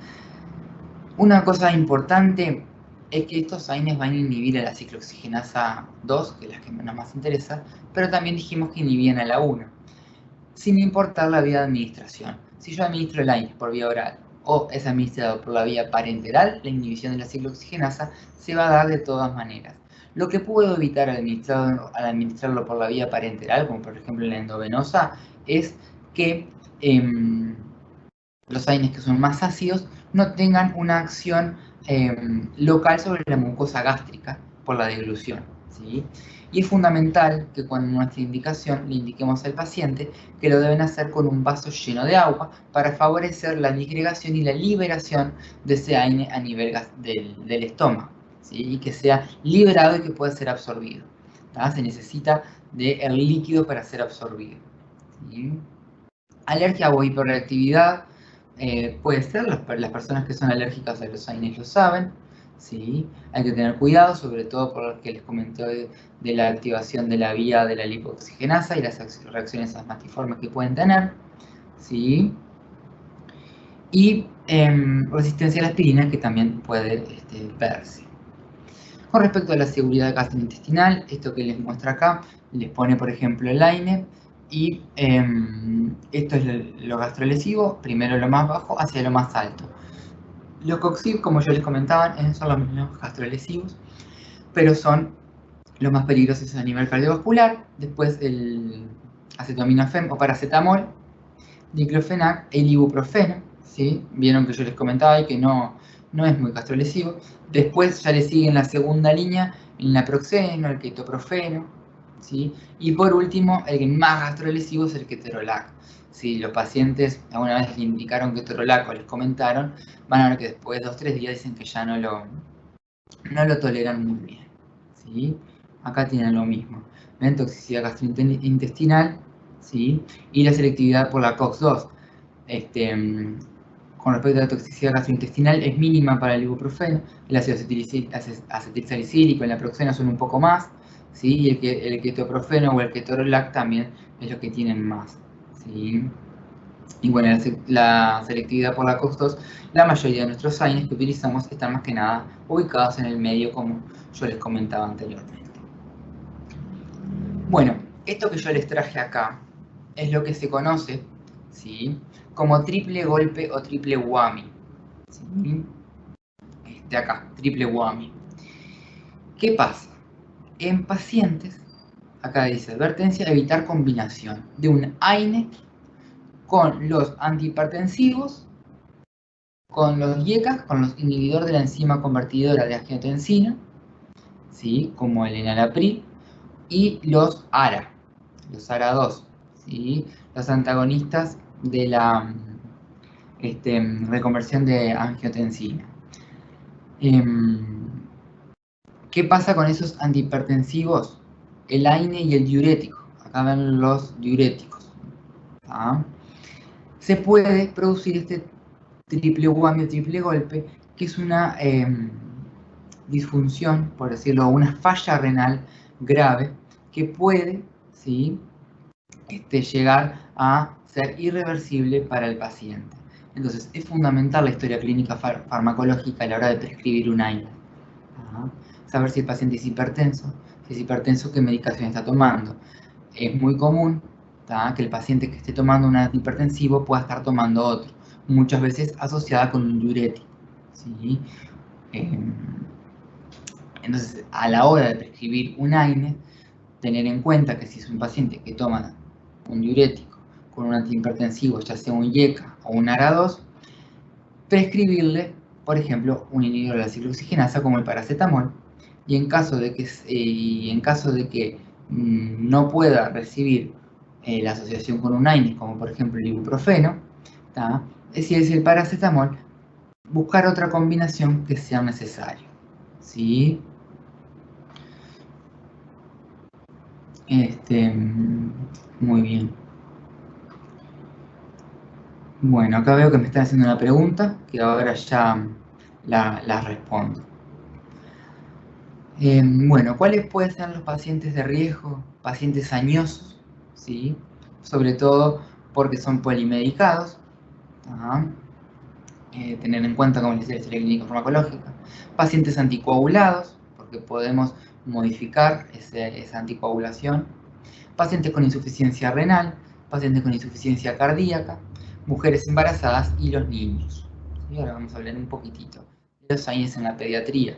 Una cosa importante es que estos AINES van a inhibir a la ciclooxigenasa 2, que es la que menos más interesa, pero también dijimos que inhibían a la 1, sin importar la vía de administración. Si yo administro el AINES por vía oral o es administrado por la vía parenteral, la inhibición de la ciclooxigenasa se va a dar de todas maneras. Lo que puedo evitar al administrarlo por la vía parenteral, como por ejemplo la endovenosa, es que los AINES que son más ácidos no tengan una acción local sobre la mucosa gástrica por la deglución, ¿sí? Y es fundamental que cuando nuestra indicación le indiquemos al paciente que lo deben hacer con un vaso lleno de agua para favorecer la disgregación y la liberación de ese AINE a nivel del estómago, ¿sí? Y que sea liberado y que pueda ser absorbido, ¿tá? Se necesita del líquido para ser absorbido, ¿sí? Alergia o hiperreactividad. Puede ser, las personas que son alérgicas a los AINES lo saben, ¿sí? Hay que tener cuidado, sobre todo por lo que les comenté de la activación de la vía de la lipooxigenasa y las reacciones asmatiformes que pueden tener, ¿sí? Y resistencia a la aspirina que también puede verse. Con respecto a la seguridad gastrointestinal, esto que les muestra acá, les pone por ejemplo el AINE, y esto es lo gastrolesivo, primero lo más bajo hacia lo más alto. Los coxib, como yo les comentaba, son los menos gastrolesivos, pero son los más peligrosos a nivel cardiovascular. Después el acetaminofén o paracetamol, diclofenac, el ibuprofeno, ¿sí? Vieron que yo les comentaba y que no es muy gastrolesivo. Después ya le sigue en la segunda línea el naproxeno, el ketoprofeno, ¿sí? Y por último, el más gastrolesivo es el ketorolac. Si los pacientes alguna vez le indicaron ketorolac o les comentaron, van a ver que después de 2 o 3 días dicen que ya no lo toleran muy bien, ¿sí? Acá tienen lo mismo. ¿Ven? Toxicidad gastrointestinal, ¿sí? Y la selectividad por la COX-2. Con respecto a la toxicidad gastrointestinal, es mínima para el ibuprofeno, el ácido acetilsalicílico y el naproxeno son un poco más, ¿sí? Y el ketoprofeno o el ketorolac también es lo que tienen más, ¿sí? Y bueno, la selectividad por la COX-2, la mayoría de nuestros AINES que utilizamos están más que nada ubicados en el medio, como yo les comentaba anteriormente. Bueno, esto que yo les traje acá es lo que se conoce, ¿sí?, como triple golpe o triple whammy. ¿Sí? Acá, triple whammy. ¿Qué pasa? En pacientes, acá dice advertencia, evitar combinación de un AINE con los antihipertensivos, con los IECA, con los inhibidores de la enzima convertidora de angiotensina, ¿sí?, como el enalapril, y los ARA, los ARA2, ¿sí?, los antagonistas de la reconversión de angiotensina. ¿Qué pasa con esos antihipertensivos? El AINE y el diurético. Acá ven los diuréticos. ¿Ah? Se puede producir este triple whammy o triple golpe, que es una disfunción, por decirlo, una falla renal grave que puede, ¿sí?, llegar a ser irreversible para el paciente. Entonces, es fundamental la historia clínica farmacológica a la hora de prescribir un AINE. Saber si el paciente es hipertenso, qué medicación está tomando. Es muy común que el paciente que esté tomando un antihipertensivo pueda estar tomando otro, muchas veces asociada con un diurético, ¿sí? Entonces, a la hora de prescribir un AINE, tener en cuenta que si es un paciente que toma un diurético con un antihipertensivo, ya sea un IECA o un ARA2, prescribirle, por ejemplo, un inhibidor de la ciclooxigenasa como el paracetamol, y en caso de que no pueda recibir la asociación con un AINE, como por ejemplo el ibuprofeno, si es el paracetamol, buscar otra combinación que sea necesaria, ¿sí? Muy bien. Bueno, acá veo que me están haciendo una pregunta, que ahora ya la respondo. Bueno, ¿cuáles pueden ser los pacientes de riesgo? Pacientes añosos, ¿sí? Sobre todo porque son polimedicados. Tener en cuenta, como les decía, la historia clínica farmacológica. Pacientes anticoagulados, porque podemos modificar esa anticoagulación. Pacientes con insuficiencia renal, pacientes con insuficiencia cardíaca, mujeres embarazadas y los niños. ¿Sí? Ahora vamos a hablar un poquitito de los AINES en la pediatría.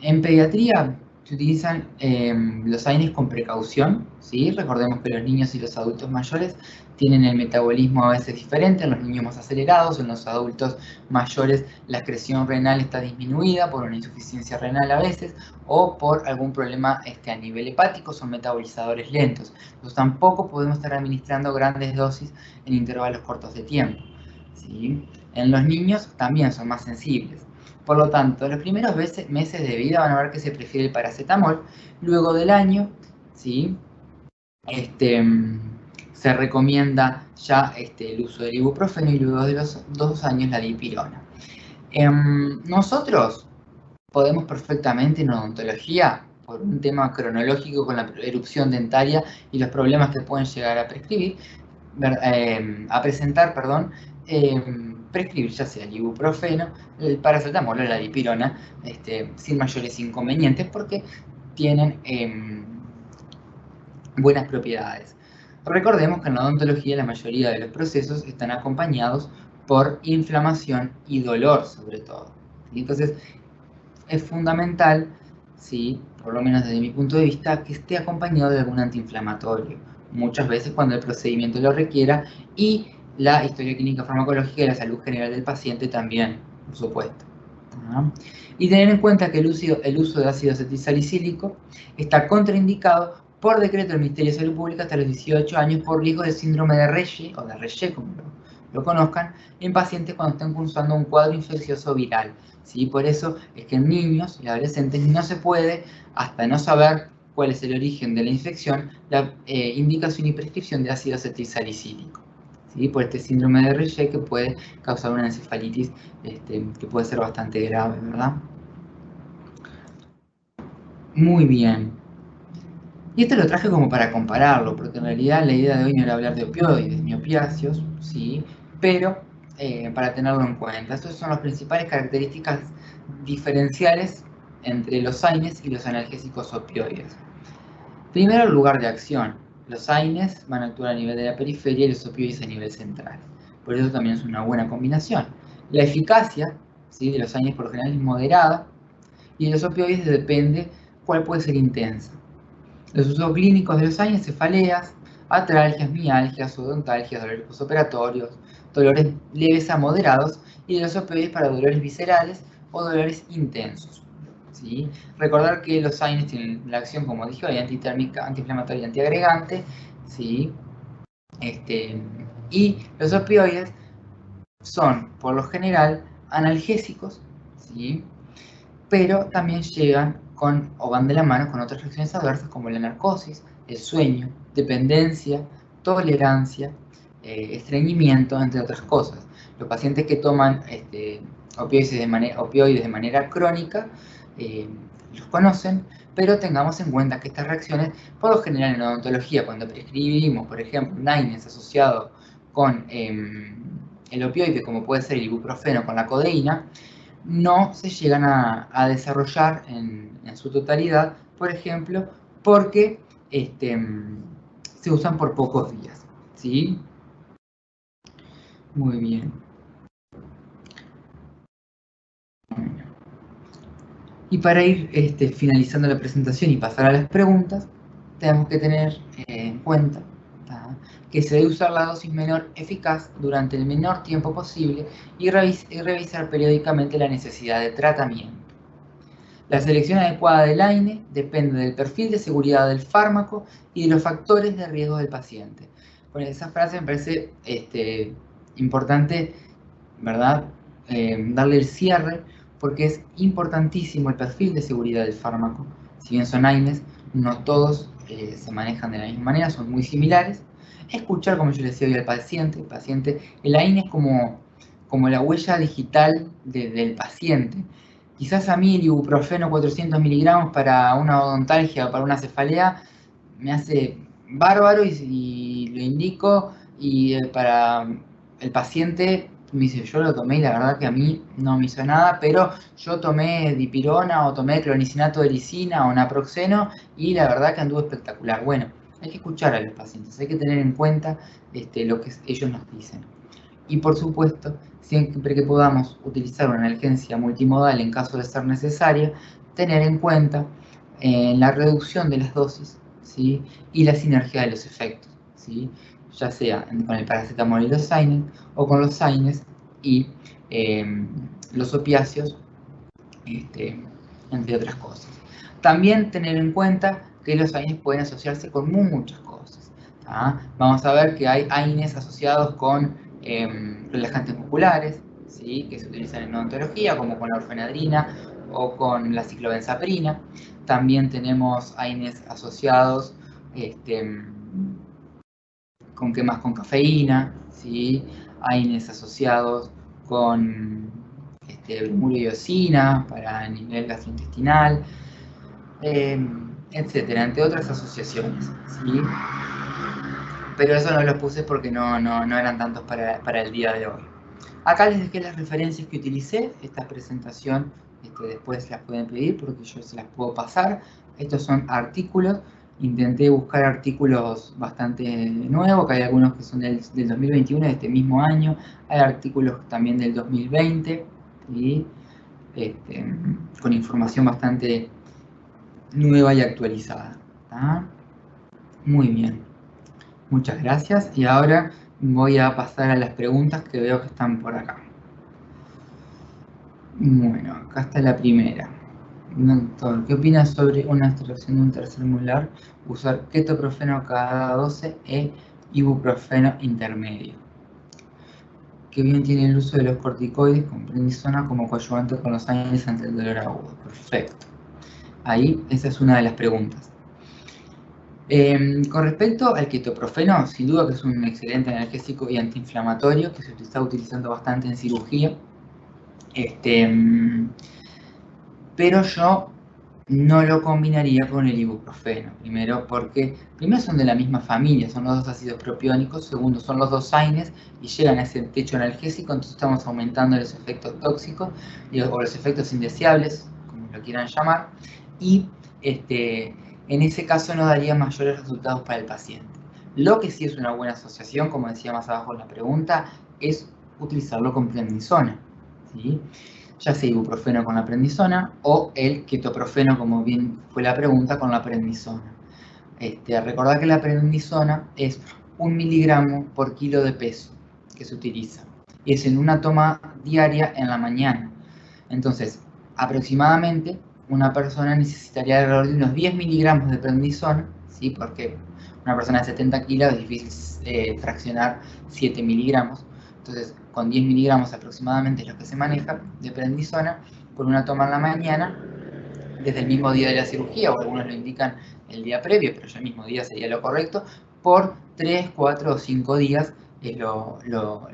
En pediatría se utilizan los AINES con precaución, ¿sí? Recordemos que los niños y los adultos mayores tienen el metabolismo a veces diferente, en los niños más acelerados, en los adultos mayores la excreción renal está disminuida por una insuficiencia renal a veces, o por algún problema a nivel hepático, son metabolizadores lentos. Entonces tampoco podemos estar administrando grandes dosis en intervalos cortos de tiempo, ¿sí? En los niños también son más sensibles. Por lo tanto, los primeros meses de vida van a ver que se prefiere el paracetamol. Luego del año, ¿sí?, se recomienda ya el uso del ibuprofeno y luego de los 2 años la dipirona. Nosotros podemos perfectamente en odontología, por un tema cronológico con la erupción dentaria y los problemas que pueden llegar a presentar, prescribir ya sea el ibuprofeno, el paracetamol o la dipirona, sin mayores inconvenientes porque tienen buenas propiedades. Recordemos que en la odontología la mayoría de los procesos están acompañados por inflamación y dolor sobre todo. Entonces es fundamental, ¿sí?, por lo menos desde mi punto de vista, que esté acompañado de algún antiinflamatorio, muchas veces cuando el procedimiento lo requiera, y la historia clínica farmacológica y la salud general del paciente también, por supuesto. Y tener en cuenta que el uso de ácido acetilsalicílico está contraindicado por decreto del Ministerio de Salud Pública hasta los 18 años por riesgo de síndrome de Reye, o de Reye como lo conozcan, en pacientes cuando estén cursando un cuadro infeccioso viral. ¿Sí? Por eso es que en niños y adolescentes no se puede, hasta no saber cuál es el origen de la infección, la indicación y prescripción de ácido acetilsalicílico. ¿Sí? Por este síndrome de Reye que puede causar una encefalitis que puede ser bastante grave, ¿verdad? Muy bien. Y esto lo traje como para compararlo, porque en realidad la idea de hoy no era hablar de opioides ni opiáceos, ¿sí? Pero para tenerlo en cuenta. Estas son las principales características diferenciales entre los AINES y los analgésicos opioides. Primero, el lugar de acción. Los AINES van a actuar a nivel de la periferia y los opioides a nivel central. Por eso también es una buena combinación. La eficacia, ¿sí?, de los AINES por lo general es moderada y de los opioides depende cuál puede ser intensa. Los usos clínicos de los AINES: cefaleas, atralgias, mialgias, odontalgias, dolores postoperatorios, dolores leves a moderados, y de los opioides para dolores viscerales o dolores intensos. ¿Sí? Recordar que los AINES tienen la acción, como dije hoy, antitérmica, antiinflamatoria y antiagregante, ¿sí? Y los opioides son, por lo general, analgésicos, ¿sí?, pero también llegan con, o van de la mano con otras reacciones adversas como la narcosis, el sueño, dependencia, tolerancia, estreñimiento, entre otras cosas. Los pacientes que toman opioides de manera crónica los conocen, pero tengamos en cuenta que estas reacciones, por lo general en odontología, cuando prescribimos, por ejemplo, un AINES asociado con el opioide, como puede ser el ibuprofeno con la codeína, no se llegan a desarrollar en su totalidad, por ejemplo, porque se usan por pocos días, ¿sí? Muy bien. Y para ir finalizando la presentación y pasar a las preguntas, tenemos que tener en cuenta que se debe usar la dosis menor eficaz durante el menor tiempo posible y revisar periódicamente la necesidad de tratamiento. La selección adecuada del AINE depende del perfil de seguridad del fármaco y de los factores de riesgo del paciente. Con esa frase me parece importante, ¿verdad?, darle el cierre, porque es importantísimo el perfil de seguridad del fármaco. Si bien son AINES, no todos se manejan de la misma manera, son muy similares. Escuchar, como yo le decía hoy al paciente, el AINE es como la huella digital del paciente. Quizás a mí el ibuprofeno 400 miligramos para una odontalgia o para una cefalea me hace bárbaro y lo indico, y para el paciente me dice: yo lo tomé y la verdad que a mí no me hizo nada, pero yo tomé dipirona o tomé clonicinato de lisina o naproxeno y la verdad que anduvo espectacular. Bueno, hay que escuchar a los pacientes, hay que tener en cuenta lo que ellos nos dicen. Y por supuesto, siempre que podamos utilizar una analgesia multimodal en caso de ser necesaria, tener en cuenta la reducción de las dosis, ¿sí?, y la sinergia de los efectos, ¿sí?, ya sea con el paracetamol y los AINES, o con los AINES y los opiáceos, entre otras cosas. También tener en cuenta que los AINES pueden asociarse con muchas cosas. Vamos a ver que hay AINES asociados con relajantes musculares, ¿sí?, que se utilizan en odontología, como con la orfenadrina o con la ciclobenzaprina. También tenemos AINES asociados con quemas con cafeína, ¿sí?, AINES asociados con bromuro para el nivel gastrointestinal, etcétera, entre otras asociaciones, ¿sí? Pero eso no los puse porque no eran tantos para el día de hoy. Acá les dejé las referencias que utilicé. Esta presentación después las pueden pedir porque yo se las puedo pasar. Estos son artículos. Intenté buscar artículos bastante nuevos, que hay algunos que son del 2021, de este mismo año. Hay artículos también del 2020, ¿sí?, con información bastante nueva y actualizada. Muy bien. Muchas gracias, y ahora voy a pasar a las preguntas que veo que están por acá. Bueno, acá está la primera. Doctor, ¿qué opinas sobre una extracción de un tercer molar? Usar ketoprofeno cada 12 e ibuprofeno intermedio. ¿Qué bien tiene el uso de los corticoides con prednisona como coadyuvante con los AINES ante el dolor agudo? Perfecto. Ahí, esa es una de las preguntas. Con respecto al ketoprofeno, sin duda que es un excelente analgésico y antiinflamatorio que se está utilizando bastante en cirugía. Pero yo no lo combinaría con el ibuprofeno. Primero porque son de la misma familia, son los dos ácidos propiónicos. Segundo, son los dos AINES y llegan a ese techo analgésico, entonces estamos aumentando los efectos tóxicos o los efectos indeseables, como lo quieran llamar, y en ese caso no daría mayores resultados para el paciente. Lo que sí es una buena asociación, como decía más abajo en la pregunta, es utilizarlo con prednisona, ¿sí? Ya sea ibuprofeno con la prednisona o el ketoprofeno, como bien fue la pregunta, con la prednisona. Recordad que la prednisona es 1 miligramo por kilo de peso que se utiliza. Y es en una toma diaria en la mañana. Entonces, aproximadamente una persona necesitaría alrededor de unos 10 miligramos de prednisona, ¿sí? Porque una persona de 70 kilos es difícil fraccionar 7 miligramos. Entonces, con 10 miligramos aproximadamente es lo que se maneja de prednisona por una toma en la mañana, desde el mismo día de la cirugía, o algunos lo indican el día previo, pero ya el mismo día sería lo correcto, por 3, 4 o 5 días es lo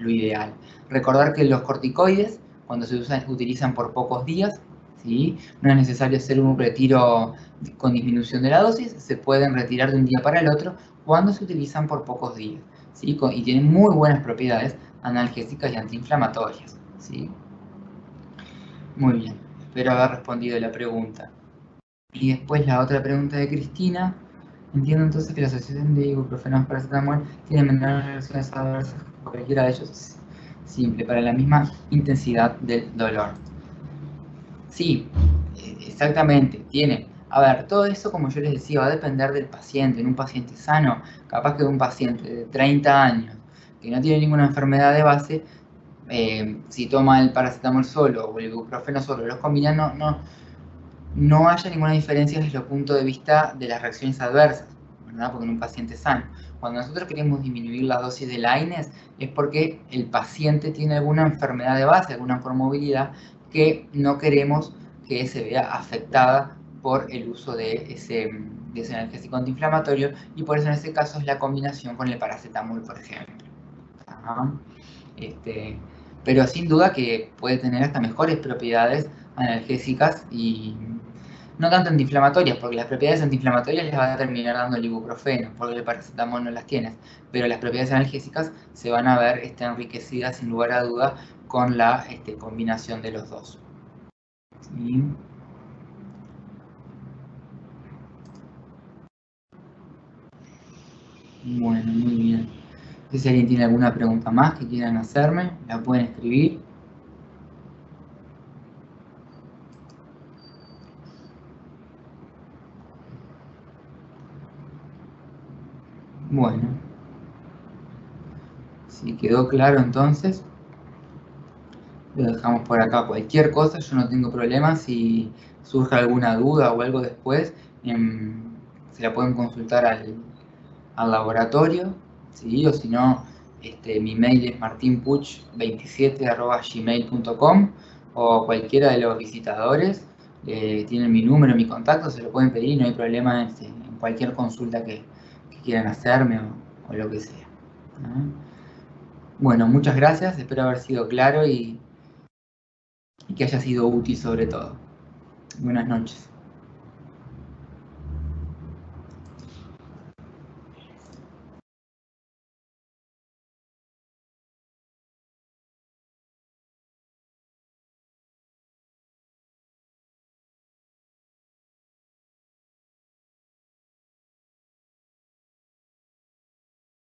ideal. Recordar que los corticoides, cuando se utilizan por pocos días, ¿sí? No es necesario hacer un retiro con disminución de la dosis, se pueden retirar de un día para el otro cuando se utilizan por pocos días, ¿sí? Y tienen muy buenas propiedades analgésicas y antiinflamatorias, ¿sí? Muy bien, espero haber respondido la pregunta. Y después la otra pregunta de Cristina. Entiendo entonces que la asociación de ibuprofeno y paracetamol tiene menores reacciones adversas que cualquiera de ellos. Simple, para la misma intensidad del dolor. Sí, exactamente, tiene. A ver, todo eso, como yo les decía, va a depender del paciente. En un paciente sano, capaz que un paciente de 30 años que no tiene ninguna enfermedad de base, si toma el paracetamol solo o el ibuprofeno solo, los combinan, no haya ninguna diferencia desde el punto de vista de las reacciones adversas, ¿verdad? Porque en un paciente sano. Cuando nosotros queremos disminuir la dosis de AINES es porque el paciente tiene alguna enfermedad de base, alguna comorbilidad que no queremos que se vea afectada por el uso de ese analgésico antiinflamatorio, y por eso en ese caso es la combinación con el paracetamol, por ejemplo. Pero sin duda que puede tener hasta mejores propiedades analgésicas y no tanto antiinflamatorias, porque las propiedades antiinflamatorias les va a terminar dando el ibuprofeno, porque el paracetamol no las tiene, pero las propiedades analgésicas se van a ver enriquecidas sin lugar a duda con la combinación de los dos. ¿Sí? Bueno, muy bien. Si alguien tiene alguna pregunta más que quieran hacerme, la pueden escribir. Bueno, si quedó claro entonces, lo dejamos por acá. Cualquier cosa, yo no tengo problema. Si surge alguna duda o algo después, se la pueden consultar al laboratorio, ¿sí? O si no, mi mail es martinpuch27@gmail.com, o cualquiera de los visitadores tienen mi número, mi contacto, se lo pueden pedir, no hay problema en cualquier consulta que quieran hacerme o lo que sea. Bueno, muchas gracias, espero haber sido claro y que haya sido útil sobre todo. Buenas noches.